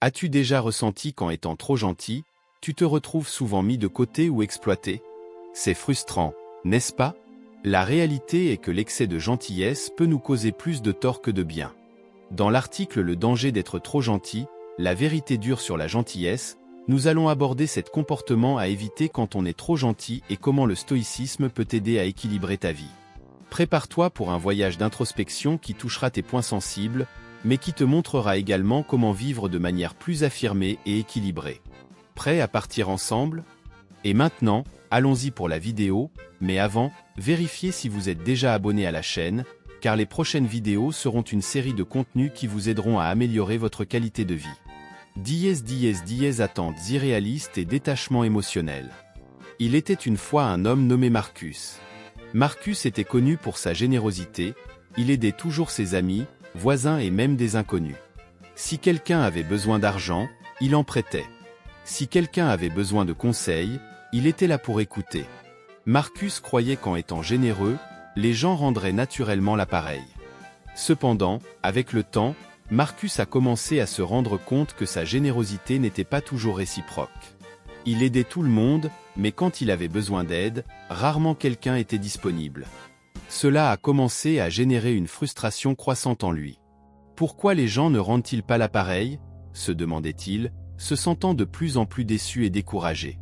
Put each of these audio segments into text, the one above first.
As-tu déjà ressenti qu'en étant trop gentil, tu te retrouves souvent mis de côté ou exploité? C'est frustrant, n'est-ce pas? La réalité est que l'excès de gentillesse peut nous causer plus de tort que de bien. Dans l'article Le danger d'être trop gentil, la vérité dure sur la gentillesse, nous allons aborder cet comportement à éviter quand on est trop gentil et comment le stoïcisme peut t'aider à équilibrer ta vie. Prépare-toi pour un voyage d'introspection qui touchera tes points sensibles, mais qui te montrera également comment vivre de manière plus affirmée et équilibrée. Prêt à partir ensemble? Et maintenant, allons-y pour la vidéo, mais avant, vérifiez si vous êtes déjà abonné à la chaîne, car les prochaines vidéos seront une série de contenus qui vous aideront à améliorer votre qualité de vie. Attentes irréalistes et détachement émotionnel. Il était une fois un homme nommé Marcus. Marcus était connu pour sa générosité, il aidait toujours ses amis, voisins et même des inconnus. Si quelqu'un avait besoin d'argent, il en prêtait. Si quelqu'un avait besoin de conseils, il était là pour écouter. Marcus croyait qu'en étant généreux, les gens rendraient naturellement l'appareil. Cependant, avec le temps, Marcus a commencé à se rendre compte que sa générosité n'était pas toujours réciproque. Il aidait tout le monde, mais quand il avait besoin d'aide, rarement quelqu'un était disponible. Cela a commencé à générer une frustration croissante en lui. Pourquoi les gens ne rendent-ils pas l'appareil? Se demandait-il, se sentant de plus en plus déçu et découragé.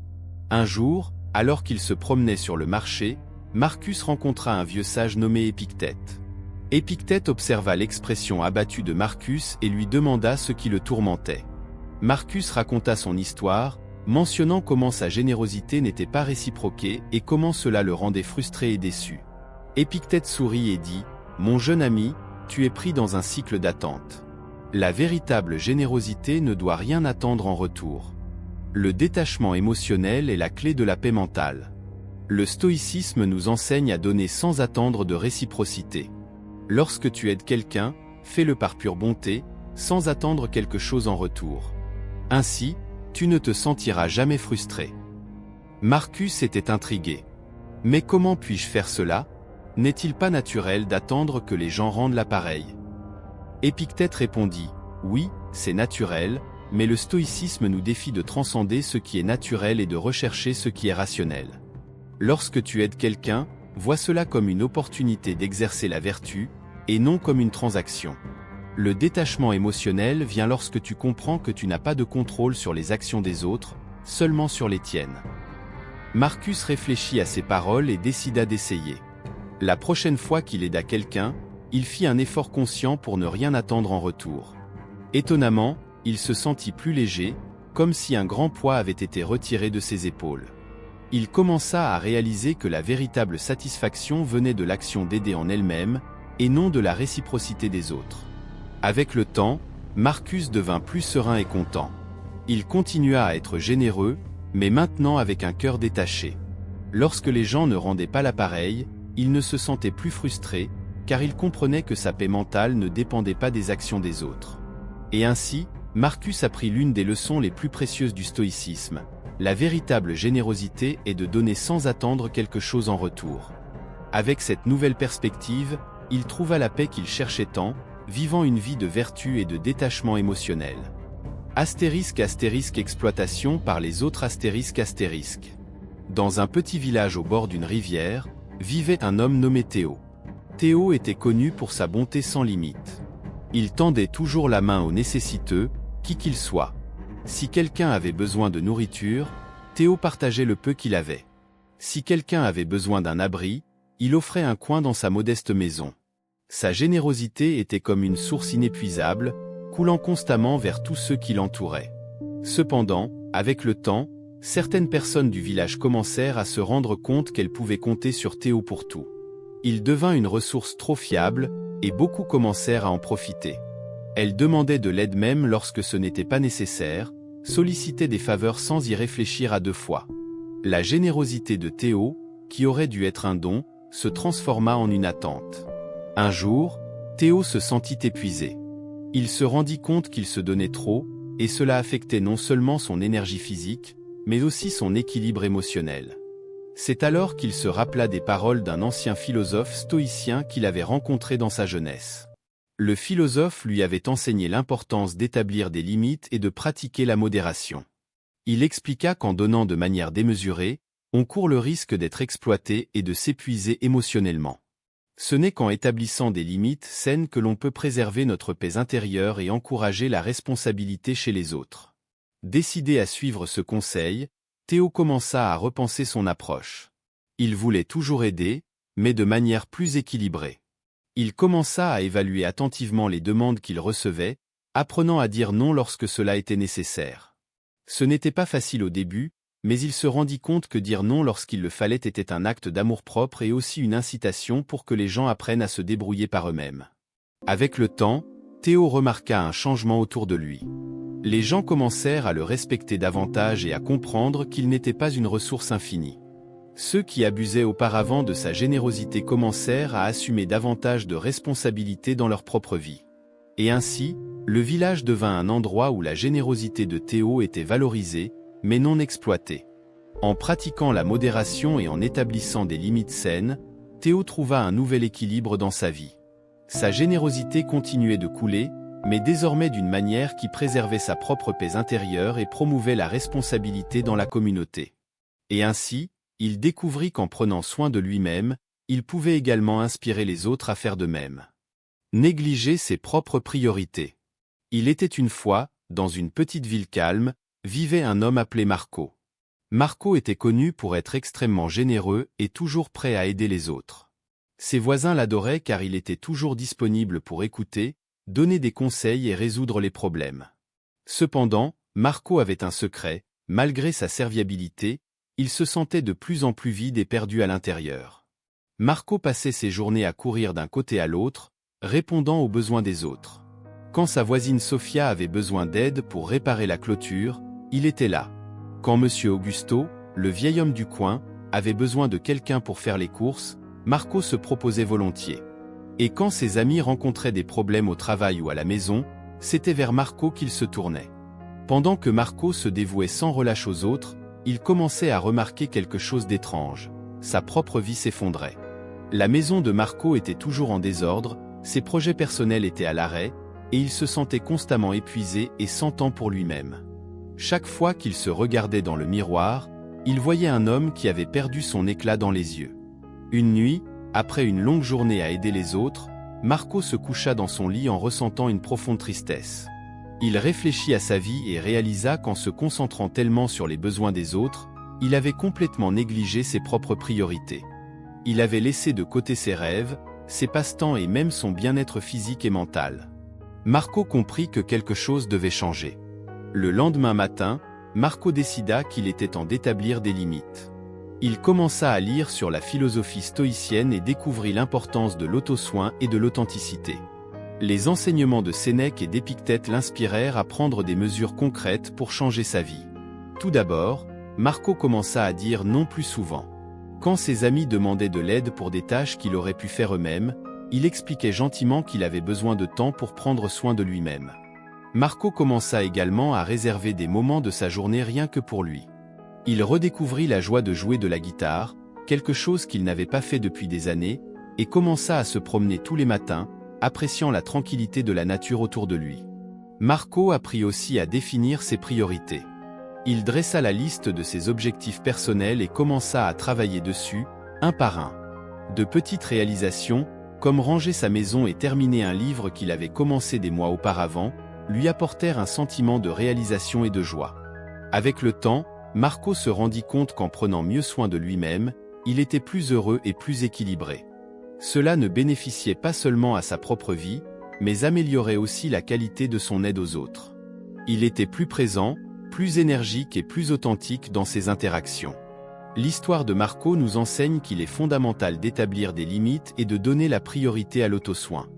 Un jour, alors qu'il se promenait sur le marché, Marcus rencontra un vieux sage nommé Épictète. Épictète observa l'expression abattue de Marcus et lui demanda ce qui le tourmentait. Marcus raconta son histoire, mentionnant comment sa générosité n'était pas réciproquée et comment cela le rendait frustré et déçu. Épictète sourit et dit « Mon jeune ami, tu es pris dans un cycle d'attente. La véritable générosité ne doit rien attendre en retour. Le détachement émotionnel est la clé de la paix mentale. Le stoïcisme nous enseigne à donner sans attendre de réciprocité. Lorsque tu aides quelqu'un, fais-le par pure bonté, sans attendre quelque chose en retour. Ainsi, tu ne te sentiras jamais frustré. » Marcus était intrigué. « Mais comment puis-je faire cela? N'est-il pas naturel d'attendre que les gens rendent l'appareil? » Épictète répondit « Oui, c'est naturel, mais le stoïcisme nous défie de transcender ce qui est naturel et de rechercher ce qui est rationnel. Lorsque tu aides quelqu'un, vois cela comme une opportunité d'exercer la vertu, et non comme une transaction. Le détachement émotionnel vient lorsque tu comprends que tu n'as pas de contrôle sur les actions des autres, seulement sur les tiennes. » Marcus réfléchit à ces paroles et décida d'essayer. La prochaine fois qu'il aida quelqu'un, il fit un effort conscient pour ne rien attendre en retour. Étonnamment, il se sentit plus léger, comme si un grand poids avait été retiré de ses épaules. Il commença à réaliser que la véritable satisfaction venait de l'action d'aider en elle-même, et non de la réciprocité des autres. Avec le temps, Marcus devint plus serein et content. Il continua à être généreux, mais maintenant avec un cœur détaché. Lorsque les gens ne rendaient pas l'appareil, il ne se sentait plus frustré, car il comprenait que sa paix mentale ne dépendait pas des actions des autres. Et ainsi, Marcus apprit l'une des leçons les plus précieuses du stoïcisme. La véritable générosité est de donner sans attendre quelque chose en retour. Avec cette nouvelle perspective, il trouva la paix qu'il cherchait tant, vivant une vie de vertu et de détachement émotionnel. Exploitation par les autres ***. Dans un petit village au bord d'une rivière, vivait un homme nommé Théo. Théo était connu pour sa bonté sans limite. Il tendait toujours la main aux nécessiteux, qui qu'ils soient. Si quelqu'un avait besoin de nourriture, Théo partageait le peu qu'il avait. Si quelqu'un avait besoin d'un abri, il offrait un coin dans sa modeste maison. Sa générosité était comme une source inépuisable, coulant constamment vers tous ceux qui l'entouraient. Cependant, avec le temps, certaines personnes du village commencèrent à se rendre compte qu'elles pouvaient compter sur Théo pour tout. Il devint une ressource trop fiable, et beaucoup commencèrent à en profiter. Elles demandaient de l'aide même lorsque ce n'était pas nécessaire, sollicitaient des faveurs sans y réfléchir à deux fois. La générosité de Théo, qui aurait dû être un don, se transforma en une attente. Un jour, Théo se sentit épuisé. Il se rendit compte qu'il se donnait trop, et cela affectait non seulement son énergie physique, mais aussi son équilibre émotionnel. C'est alors qu'il se rappela des paroles d'un ancien philosophe stoïcien qu'il avait rencontré dans sa jeunesse. Le philosophe lui avait enseigné l'importance d'établir des limites et de pratiquer la modération. Il expliqua qu'en donnant de manière démesurée, on court le risque d'être exploité et de s'épuiser émotionnellement. Ce n'est qu'en établissant des limites saines que l'on peut préserver notre paix intérieure et encourager la responsabilité chez les autres. Décidé à suivre ce conseil, Théo commença à repenser son approche. Il voulait toujours aider, mais de manière plus équilibrée. Il commença à évaluer attentivement les demandes qu'il recevait, apprenant à dire non lorsque cela était nécessaire. Ce n'était pas facile au début, mais il se rendit compte que dire non lorsqu'il le fallait était un acte d'amour-propre et aussi une incitation pour que les gens apprennent à se débrouiller par eux-mêmes. Avec le temps, Théo remarqua un changement autour de lui. Les gens commencèrent à le respecter davantage et à comprendre qu'il n'était pas une ressource infinie. Ceux qui abusaient auparavant de sa générosité commencèrent à assumer davantage de responsabilités dans leur propre vie. Et ainsi, le village devint un endroit où la générosité de Théo était valorisée, mais non exploitée. En pratiquant la modération et en établissant des limites saines, Théo trouva un nouvel équilibre dans sa vie. Sa générosité continuait de couler, mais désormais d'une manière qui préservait sa propre paix intérieure et promouvait la responsabilité dans la communauté. Et ainsi, il découvrit qu'en prenant soin de lui-même, il pouvait également inspirer les autres à faire de même. Négliger ses propres priorités. Il était une fois, dans une petite ville calme, vivait un homme appelé Marco. Marco était connu pour être extrêmement généreux et toujours prêt à aider les autres. Ses voisins l'adoraient car il était toujours disponible pour écouter, donner des conseils et résoudre les problèmes. Cependant, Marco avait un secret, malgré sa serviabilité, il se sentait de plus en plus vide et perdu à l'intérieur. Marco passait ses journées à courir d'un côté à l'autre, répondant aux besoins des autres. Quand sa voisine Sofia avait besoin d'aide pour réparer la clôture, il était là. Quand Monsieur Augusto, le vieil homme du coin, avait besoin de quelqu'un pour faire les courses, Marco se proposait volontiers. Et quand ses amis rencontraient des problèmes au travail ou à la maison, c'était vers Marco qu'ils se tournaient. Pendant que Marco se dévouait sans relâche aux autres, il commençait à remarquer quelque chose d'étrange. Sa propre vie s'effondrait. La maison de Marco était toujours en désordre, ses projets personnels étaient à l'arrêt, et il se sentait constamment épuisé et sans temps pour lui-même. Chaque fois qu'il se regardait dans le miroir, il voyait un homme qui avait perdu son éclat dans les yeux. Une nuit, après une longue journée à aider les autres, Marco se coucha dans son lit en ressentant une profonde tristesse. Il réfléchit à sa vie et réalisa qu'en se concentrant tellement sur les besoins des autres, il avait complètement négligé ses propres priorités. Il avait laissé de côté ses rêves, ses passe-temps et même son bien-être physique et mental. Marco comprit que quelque chose devait changer. Le lendemain matin, Marco décida qu'il était temps d'établir des limites. Il commença à lire sur la philosophie stoïcienne et découvrit l'importance de l'auto-soin et de l'authenticité. Les enseignements de Sénèque et d'Épictète l'inspirèrent à prendre des mesures concrètes pour changer sa vie. Tout d'abord, Marco commença à dire non plus souvent. Quand ses amis demandaient de l'aide pour des tâches qu'il aurait pu faire eux-mêmes, il expliquait gentiment qu'il avait besoin de temps pour prendre soin de lui-même. Marco commença également à réserver des moments de sa journée rien que pour lui. Il redécouvrit la joie de jouer de la guitare, quelque chose qu'il n'avait pas fait depuis des années, et commença à se promener tous les matins, appréciant la tranquillité de la nature autour de lui. Marco apprit aussi à définir ses priorités. Il dressa la liste de ses objectifs personnels et commença à travailler dessus, un par un. De petites réalisations, comme ranger sa maison et terminer un livre qu'il avait commencé des mois auparavant, lui apportèrent un sentiment de réalisation et de joie. Avec le temps, Marco se rendit compte qu'en prenant mieux soin de lui-même, il était plus heureux et plus équilibré. Cela ne bénéficiait pas seulement à sa propre vie, mais améliorait aussi la qualité de son aide aux autres. Il était plus présent, plus énergique et plus authentique dans ses interactions. L'histoire de Marco nous enseigne qu'il est fondamental d'établir des limites et de donner la priorité à l'auto-soin.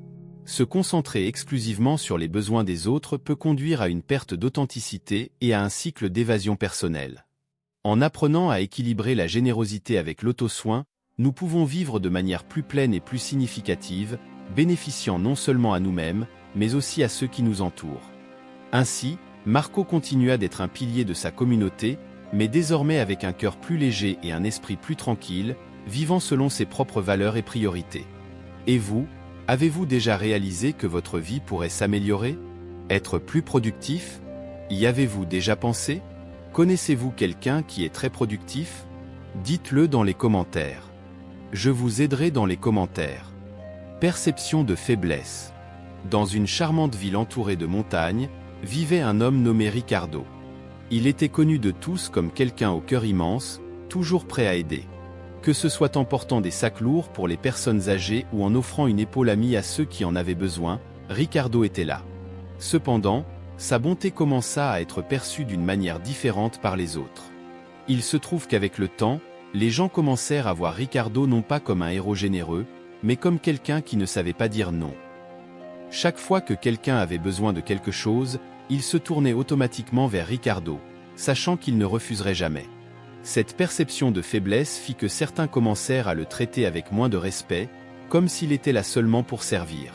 Se concentrer exclusivement sur les besoins des autres peut conduire à une perte d'authenticité et à un cycle d'évasion personnelle. En apprenant à équilibrer la générosité avec l'auto-soin, nous pouvons vivre de manière plus pleine et plus significative, bénéficiant non seulement à nous-mêmes, mais aussi à ceux qui nous entourent. Ainsi, Marco continua d'être un pilier de sa communauté, mais désormais avec un cœur plus léger et un esprit plus tranquille, vivant selon ses propres valeurs et priorités. Et vous, Avez-vous déjà réalisé que votre vie pourrait s'améliorer? Être plus productif? Y avez-vous déjà pensé? Connaissez-vous quelqu'un qui est très productif? Dites-le dans les commentaires. Je vous aiderai dans les commentaires. Perception de faiblesse. Dans une charmante ville entourée de montagnes, vivait un homme nommé Ricardo. Il était connu de tous comme quelqu'un au cœur immense, toujours prêt à aider. Que ce soit en portant des sacs lourds pour les personnes âgées ou en offrant une épaule amie à ceux qui en avaient besoin, Ricardo était là. Cependant, sa bonté commença à être perçue d'une manière différente par les autres. Il se trouve qu'avec le temps, les gens commencèrent à voir Ricardo non pas comme un héros généreux, mais comme quelqu'un qui ne savait pas dire non. Chaque fois que quelqu'un avait besoin de quelque chose, il se tournait automatiquement vers Ricardo, sachant qu'il ne refuserait jamais. Cette perception de faiblesse fit que certains commencèrent à le traiter avec moins de respect, comme s'il était là seulement pour servir.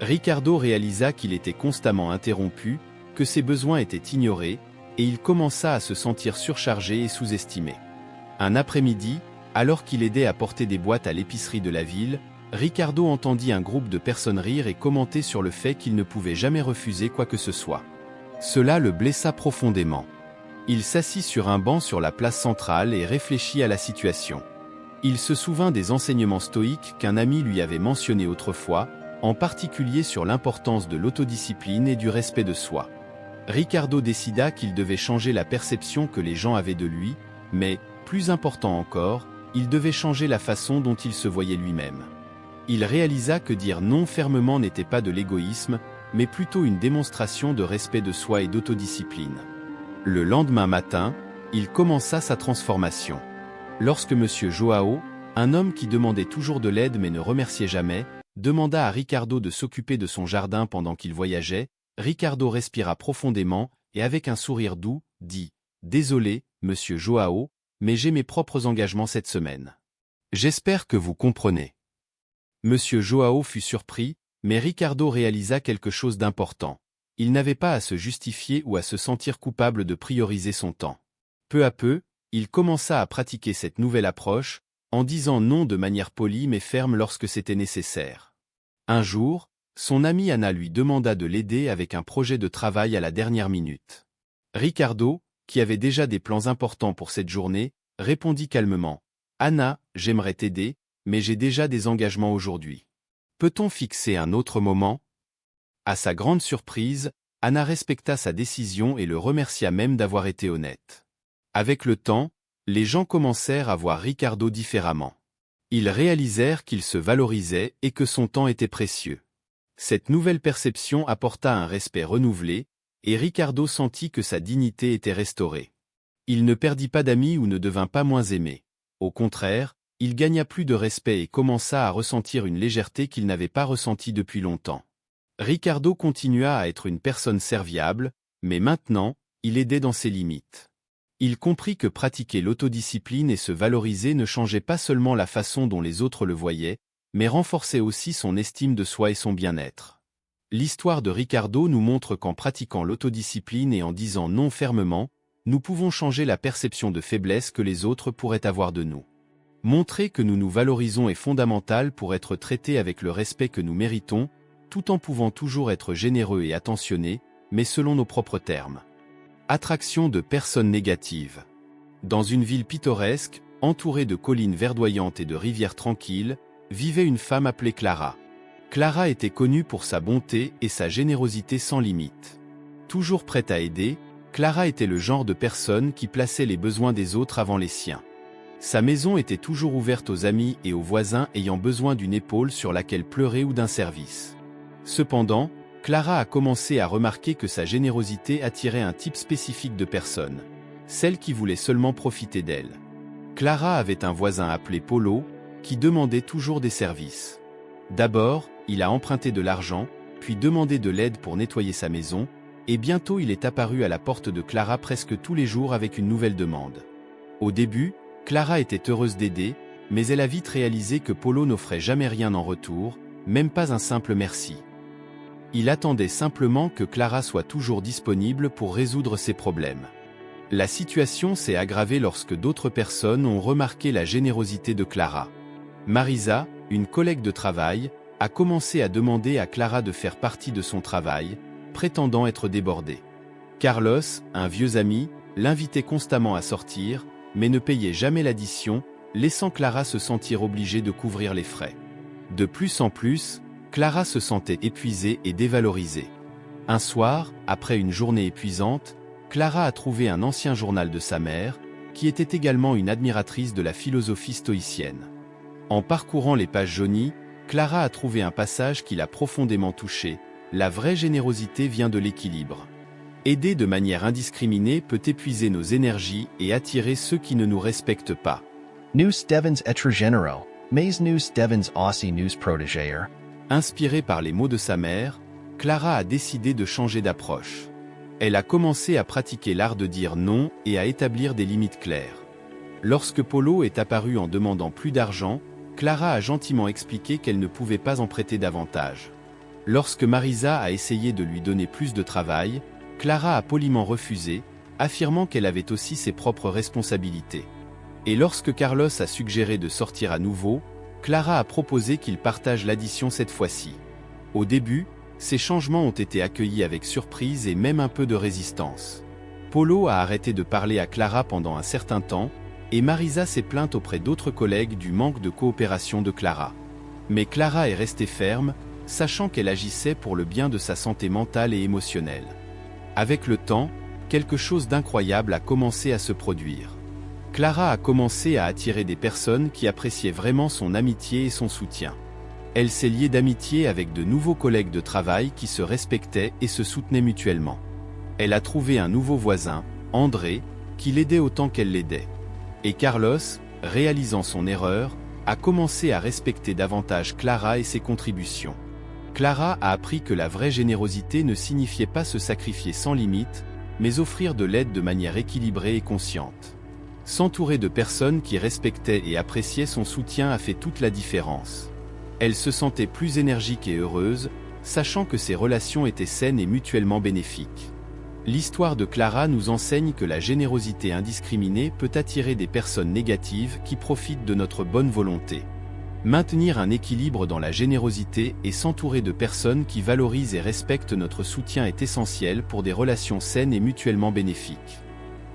Ricardo réalisa qu'il était constamment interrompu, que ses besoins étaient ignorés, et il commença à se sentir surchargé et sous-estimé. Un après-midi, alors qu'il aidait à porter des boîtes à l'épicerie de la ville, Ricardo entendit un groupe de personnes rire et commenter sur le fait qu'il ne pouvait jamais refuser quoi que ce soit. Cela le blessa profondément. Il s'assit sur un banc sur la place centrale et réfléchit à la situation. Il se souvint des enseignements stoïques qu'un ami lui avait mentionnés autrefois, en particulier sur l'importance de l'autodiscipline et du respect de soi. Ricardo décida qu'il devait changer la perception que les gens avaient de lui, mais, plus important encore, il devait changer la façon dont il se voyait lui-même. Il réalisa que dire non fermement n'était pas de l'égoïsme, mais plutôt une démonstration de respect de soi et d'autodiscipline. Le lendemain matin, il commença sa transformation. Lorsque M. Joao, un homme qui demandait toujours de l'aide mais ne remerciait jamais, demanda à Ricardo de s'occuper de son jardin pendant qu'il voyageait, Ricardo respira profondément et avec un sourire doux, dit « Désolé, Monsieur Joao, mais j'ai mes propres engagements cette semaine. J'espère que vous comprenez. » Monsieur Joao fut surpris, mais Ricardo réalisa quelque chose d'important. Il n'avait pas à se justifier ou à se sentir coupable de prioriser son temps. Peu à peu, il commença à pratiquer cette nouvelle approche, en disant non de manière polie mais ferme lorsque c'était nécessaire. Un jour, son amie Anna lui demanda de l'aider avec un projet de travail à la dernière minute. Ricardo, qui avait déjà des plans importants pour cette journée, répondit calmement « Anna, j'aimerais t'aider, mais j'ai déjà des engagements aujourd'hui. Peut-on fixer un autre moment ?» À sa grande surprise, Anna respecta sa décision et le remercia même d'avoir été honnête. Avec le temps, les gens commencèrent à voir Ricardo différemment. Ils réalisèrent qu'il se valorisait et que son temps était précieux. Cette nouvelle perception apporta un respect renouvelé, et Ricardo sentit que sa dignité était restaurée. Il ne perdit pas d'amis ou ne devint pas moins aimé. Au contraire, il gagna plus de respect et commença à ressentir une légèreté qu'il n'avait pas ressentie depuis longtemps. Ricardo continua à être une personne serviable, mais maintenant, il aidait dans ses limites. Il comprit que pratiquer l'autodiscipline et se valoriser ne changeait pas seulement la façon dont les autres le voyaient, mais renforçait aussi son estime de soi et son bien-être. L'histoire de Ricardo nous montre qu'en pratiquant l'autodiscipline et en disant non fermement, nous pouvons changer la perception de faiblesse que les autres pourraient avoir de nous. Montrer que nous nous valorisons est fondamental pour être traités avec le respect que nous méritons, tout en pouvant toujours être généreux et attentionnés, mais selon nos propres termes. Attraction de personnes négatives. Dans une ville pittoresque, entourée de collines verdoyantes et de rivières tranquilles, vivait une femme appelée Clara. Clara était connue pour sa bonté et sa générosité sans limite. Toujours prête à aider, Clara était le genre de personne qui plaçait les besoins des autres avant les siens. Sa maison était toujours ouverte aux amis et aux voisins ayant besoin d'une épaule sur laquelle pleurer ou d'un service. Cependant, Clara a commencé à remarquer que sa générosité attirait un type spécifique de personnes, celles qui voulaient seulement profiter d'elle. Clara avait un voisin appelé Polo, qui demandait toujours des services. D'abord, il a emprunté de l'argent, puis demandé de l'aide pour nettoyer sa maison, et bientôt il est apparu à la porte de Clara presque tous les jours avec une nouvelle demande. Au début, Clara était heureuse d'aider, mais elle a vite réalisé que Polo n'offrait jamais rien en retour, même pas un simple merci. Il attendait simplement que Clara soit toujours disponible pour résoudre ses problèmes. La situation s'est aggravée lorsque d'autres personnes ont remarqué la générosité de Clara. Marisa, une collègue de travail, a commencé à demander à Clara de faire partie de son travail, prétendant être débordée. Carlos, un vieux ami, l'invitait constamment à sortir, mais ne payait jamais l'addition, laissant Clara se sentir obligée de couvrir les frais. De plus en plus, Clara se sentait épuisée et dévalorisée. Un soir, après une journée épuisante, Clara a trouvé un ancien journal de sa mère, qui était également une admiratrice de la philosophie stoïcienne. En parcourant les pages jaunies, Clara a trouvé un passage qui l'a profondément touchée. La vraie générosité vient de l'équilibre. Aider de manière indiscriminée peut épuiser nos énergies et attirer ceux qui ne nous respectent pas. Nous devons être généreux, mais nous devons aussi nous protéger. Inspirée par les mots de sa mère, Clara a décidé de changer d'approche. Elle a commencé à pratiquer l'art de dire non et à établir des limites claires. Lorsque Polo est apparu en demandant plus d'argent, Clara a gentiment expliqué qu'elle ne pouvait pas en prêter davantage. Lorsque Marisa a essayé de lui donner plus de travail, Clara a poliment refusé, affirmant qu'elle avait aussi ses propres responsabilités. Et lorsque Carlos a suggéré de sortir à nouveau, Clara a proposé qu'il partage l'addition cette fois-ci. Au début, ces changements ont été accueillis avec surprise et même un peu de résistance. Polo a arrêté de parler à Clara pendant un certain temps, et Marisa s'est plainte auprès d'autres collègues du manque de coopération de Clara. Mais Clara est restée ferme, sachant qu'elle agissait pour le bien de sa santé mentale et émotionnelle. Avec le temps, quelque chose d'incroyable a commencé à se produire. Clara a commencé à attirer des personnes qui appréciaient vraiment son amitié et son soutien. Elle s'est liée d'amitié avec de nouveaux collègues de travail qui se respectaient et se soutenaient mutuellement. Elle a trouvé un nouveau voisin, André, qui l'aidait autant qu'elle l'aidait. Et Carlos, réalisant son erreur, a commencé à respecter davantage Clara et ses contributions. Clara a appris que la vraie générosité ne signifiait pas se sacrifier sans limite, mais offrir de l'aide de manière équilibrée et consciente. S'entourer de personnes qui respectaient et appréciaient son soutien a fait toute la différence. Elle se sentait plus énergique et heureuse, sachant que ses relations étaient saines et mutuellement bénéfiques. L'histoire de Clara nous enseigne que la générosité indiscriminée peut attirer des personnes négatives qui profitent de notre bonne volonté. Maintenir un équilibre dans la générosité et s'entourer de personnes qui valorisent et respectent notre soutien est essentiel pour des relations saines et mutuellement bénéfiques.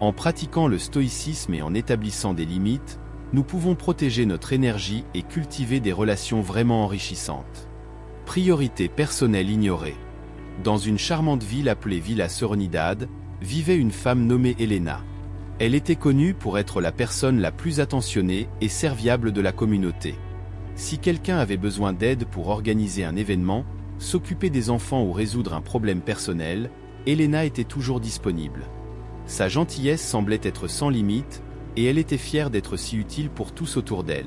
En pratiquant le stoïcisme et en établissant des limites, nous pouvons protéger notre énergie et cultiver des relations vraiment enrichissantes. Priorité personnelle ignorée. Dans une charmante ville appelée Villa Serenidad, vivait une femme nommée Elena. Elle était connue pour être la personne la plus attentionnée et serviable de la communauté. Si quelqu'un avait besoin d'aide pour organiser un événement, s'occuper des enfants ou résoudre un problème personnel, Elena était toujours disponible. Sa gentillesse semblait être sans limite, et elle était fière d'être si utile pour tous autour d'elle.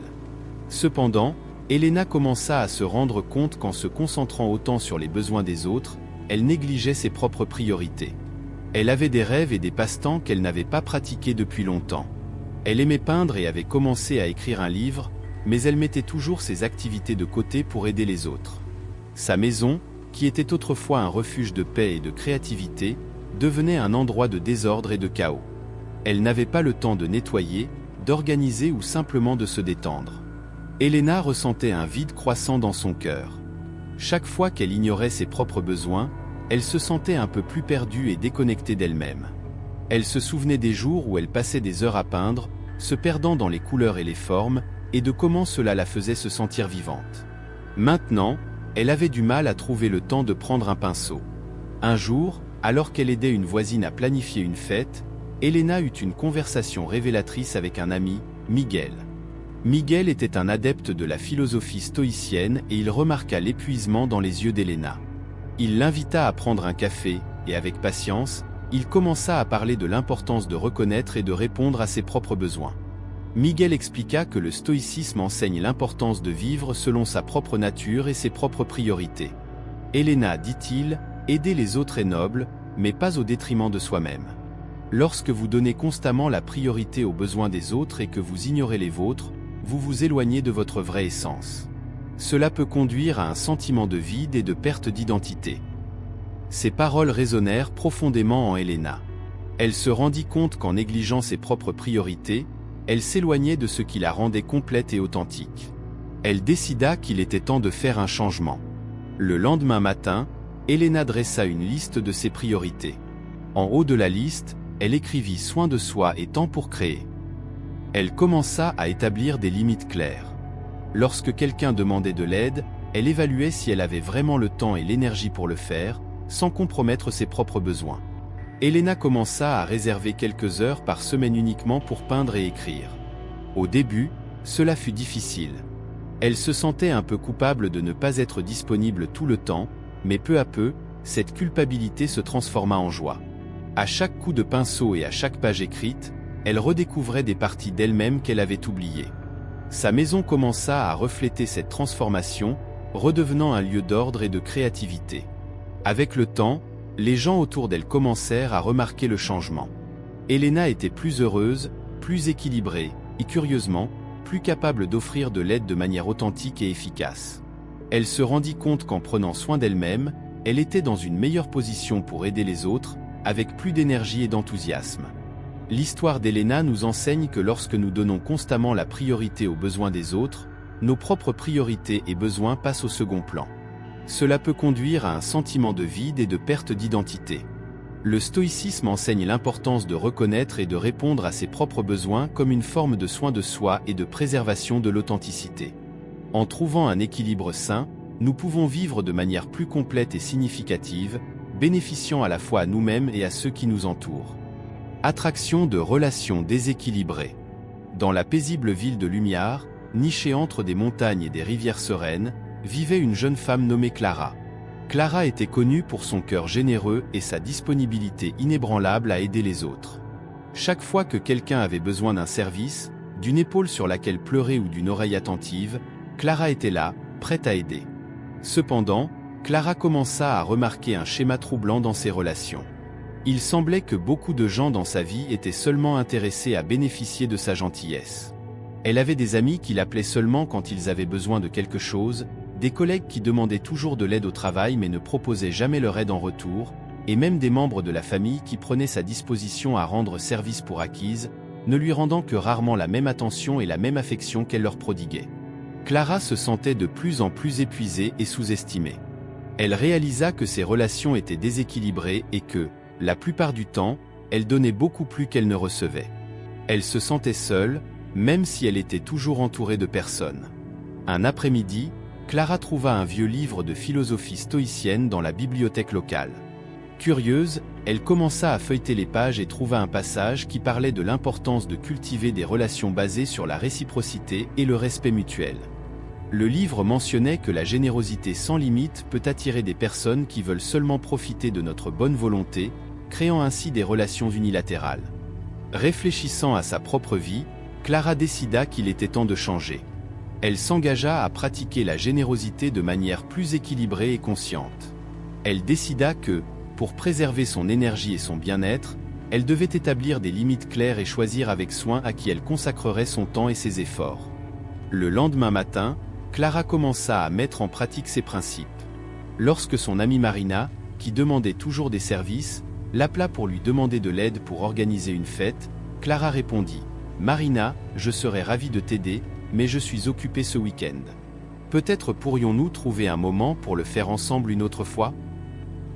Cependant, Elena commença à se rendre compte qu'en se concentrant autant sur les besoins des autres, elle négligeait ses propres priorités. Elle avait des rêves et des passe-temps qu'elle n'avait pas pratiqués depuis longtemps. Elle aimait peindre et avait commencé à écrire un livre, mais elle mettait toujours ses activités de côté pour aider les autres. Sa maison, qui était autrefois un refuge de paix et de créativité, devenait un endroit de désordre et de chaos. Elle n'avait pas le temps de nettoyer, d'organiser ou simplement de se détendre. Elena ressentait un vide croissant dans son cœur. Chaque fois qu'elle ignorait ses propres besoins, elle se sentait un peu plus perdue et déconnectée d'elle-même. Elle se souvenait des jours où elle passait des heures à peindre, se perdant dans les couleurs et les formes, et de comment cela la faisait se sentir vivante. Maintenant, elle avait du mal à trouver le temps de prendre un pinceau. Un jour, alors qu'elle aidait une voisine à planifier une fête, Elena eut une conversation révélatrice avec un ami, Miguel. Miguel était un adepte de la philosophie stoïcienne et il remarqua l'épuisement dans les yeux d'Elena. Il l'invita à prendre un café, et avec patience, il commença à parler de l'importance de reconnaître et de répondre à ses propres besoins. Miguel expliqua que le stoïcisme enseigne l'importance de vivre selon sa propre nature et ses propres priorités. Elena, dit-il, aider les autres est noble, mais pas au détriment de soi-même. Lorsque vous donnez constamment la priorité aux besoins des autres et que vous ignorez les vôtres, vous vous éloignez de votre vraie essence. Cela peut conduire à un sentiment de vide et de perte d'identité. Ces paroles résonnèrent profondément en Elena. Elle se rendit compte qu'en négligeant ses propres priorités, elle s'éloignait de ce qui la rendait complète et authentique. Elle décida qu'il était temps de faire un changement. Le lendemain matin, Elena dressa une liste de ses priorités. En haut de la liste, elle écrivit soin de soi et temps pour créer. Elle commença à établir des limites claires. Lorsque quelqu'un demandait de l'aide, elle évaluait si elle avait vraiment le temps et l'énergie pour le faire, sans compromettre ses propres besoins. Elena commença à réserver quelques heures par semaine uniquement pour peindre et écrire. Au début, cela fut difficile. Elle se sentait un peu coupable de ne pas être disponible tout le temps, mais peu à peu, cette culpabilité se transforma en joie. À chaque coup de pinceau et à chaque page écrite, elle redécouvrait des parties d'elle-même qu'elle avait oubliées. Sa maison commença à refléter cette transformation, redevenant un lieu d'ordre et de créativité. Avec le temps, les gens autour d'elle commencèrent à remarquer le changement. Elena était plus heureuse, plus équilibrée, et curieusement, plus capable d'offrir de l'aide de manière authentique et efficace. Elle se rendit compte qu'en prenant soin d'elle-même, elle était dans une meilleure position pour aider les autres, avec plus d'énergie et d'enthousiasme. L'histoire d'Elena nous enseigne que lorsque nous donnons constamment la priorité aux besoins des autres, nos propres priorités et besoins passent au second plan. Cela peut conduire à un sentiment de vide et de perte d'identité. Le stoïcisme enseigne l'importance de reconnaître et de répondre à ses propres besoins comme une forme de soin de soi et de préservation de l'authenticité. En trouvant un équilibre sain, nous pouvons vivre de manière plus complète et significative, bénéficiant à la fois à nous-mêmes et à ceux qui nous entourent. Attraction de relations déséquilibrées. Dans la paisible ville de Lumiar, nichée entre des montagnes et des rivières sereines, vivait une jeune femme nommée Clara. Clara était connue pour son cœur généreux et sa disponibilité inébranlable à aider les autres. Chaque fois que quelqu'un avait besoin d'un service, d'une épaule sur laquelle pleurer ou d'une oreille attentive, Clara était là, prête à aider. Cependant, Clara commença à remarquer un schéma troublant dans ses relations. Il semblait que beaucoup de gens dans sa vie étaient seulement intéressés à bénéficier de sa gentillesse. Elle avait des amis qui l'appelaient seulement quand ils avaient besoin de quelque chose, des collègues qui demandaient toujours de l'aide au travail mais ne proposaient jamais leur aide en retour, et même des membres de la famille qui prenaient sa disposition à rendre service pour acquise, ne lui rendant que rarement la même attention et la même affection qu'elle leur prodiguait. Clara se sentait de plus en plus épuisée et sous-estimée. Elle réalisa que ses relations étaient déséquilibrées et que, la plupart du temps, elle donnait beaucoup plus qu'elle ne recevait. Elle se sentait seule, même si elle était toujours entourée de personnes. Un après-midi, Clara trouva un vieux livre de philosophie stoïcienne dans la bibliothèque locale. Curieuse, elle commença à feuilleter les pages et trouva un passage qui parlait de l'importance de cultiver des relations basées sur la réciprocité et le respect mutuel. Le livre mentionnait que la générosité sans limite peut attirer des personnes qui veulent seulement profiter de notre bonne volonté, créant ainsi des relations unilatérales. Réfléchissant à sa propre vie, Clara décida qu'il était temps de changer. Elle s'engagea à pratiquer la générosité de manière plus équilibrée et consciente. Elle décida que, pour préserver son énergie et son bien-être, elle devait établir des limites claires et choisir avec soin à qui elle consacrerait son temps et ses efforts. Le lendemain matin, Clara commença à mettre en pratique ses principes. Lorsque son amie Marina, qui demandait toujours des services, l'appela pour lui demander de l'aide pour organiser une fête, Clara répondit « Marina, je serais ravie de t'aider, mais je suis occupée ce week-end. Peut-être pourrions-nous trouver un moment pour le faire ensemble une autre fois ?»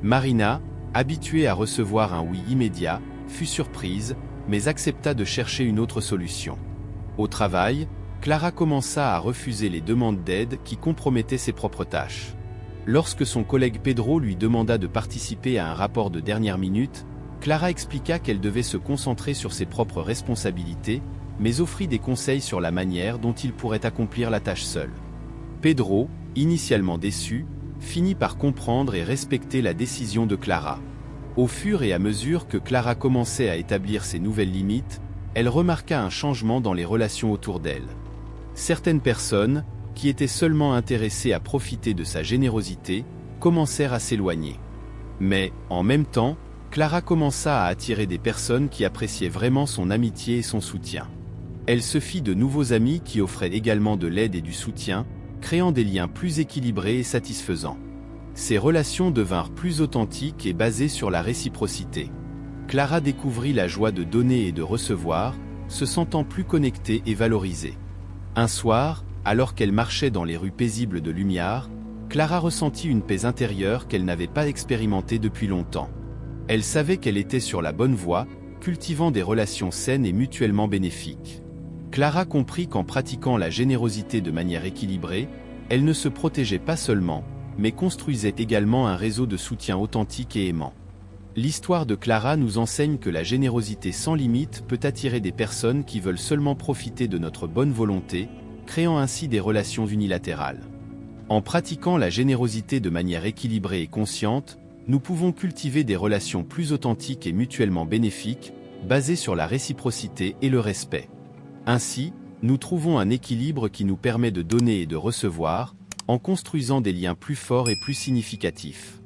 Marina, habituée à recevoir un oui immédiat, fut surprise, mais accepta de chercher une autre solution. Au travail, Clara commença à refuser les demandes d'aide qui compromettaient ses propres tâches. Lorsque son collègue Pedro lui demanda de participer à un rapport de dernière minute, Clara expliqua qu'elle devait se concentrer sur ses propres responsabilités, mais offrit des conseils sur la manière dont il pourrait accomplir la tâche seul. Pedro, initialement déçu, finit par comprendre et respecter la décision de Clara. Au fur et à mesure que Clara commençait à établir ses nouvelles limites, elle remarqua un changement dans les relations autour d'elle. Certaines personnes, qui étaient seulement intéressées à profiter de sa générosité, commencèrent à s'éloigner. Mais, en même temps, Clara commença à attirer des personnes qui appréciaient vraiment son amitié et son soutien. Elle se fit de nouveaux amis qui offraient également de l'aide et du soutien, créant des liens plus équilibrés et satisfaisants. Ces relations devinrent plus authentiques et basées sur la réciprocité. Clara découvrit la joie de donner et de recevoir, se sentant plus connectée et valorisée. Un soir, Alors qu'elle marchait dans les rues paisibles de Lumière, Clara ressentit une paix intérieure qu'elle n'avait pas expérimentée depuis longtemps. Elle savait qu'elle était sur la bonne voie, cultivant des relations saines et mutuellement bénéfiques. Clara comprit qu'en pratiquant la générosité de manière équilibrée, elle ne se protégeait pas seulement, mais construisait également un réseau de soutien authentique et aimant. L'histoire de Clara nous enseigne que la générosité sans limite peut attirer des personnes qui veulent seulement profiter de notre bonne volonté, créant ainsi des relations unilatérales. En pratiquant la générosité de manière équilibrée et consciente, nous pouvons cultiver des relations plus authentiques et mutuellement bénéfiques, basées sur la réciprocité et le respect. Ainsi, nous trouvons un équilibre qui nous permet de donner et de recevoir, en construisant des liens plus forts et plus significatifs.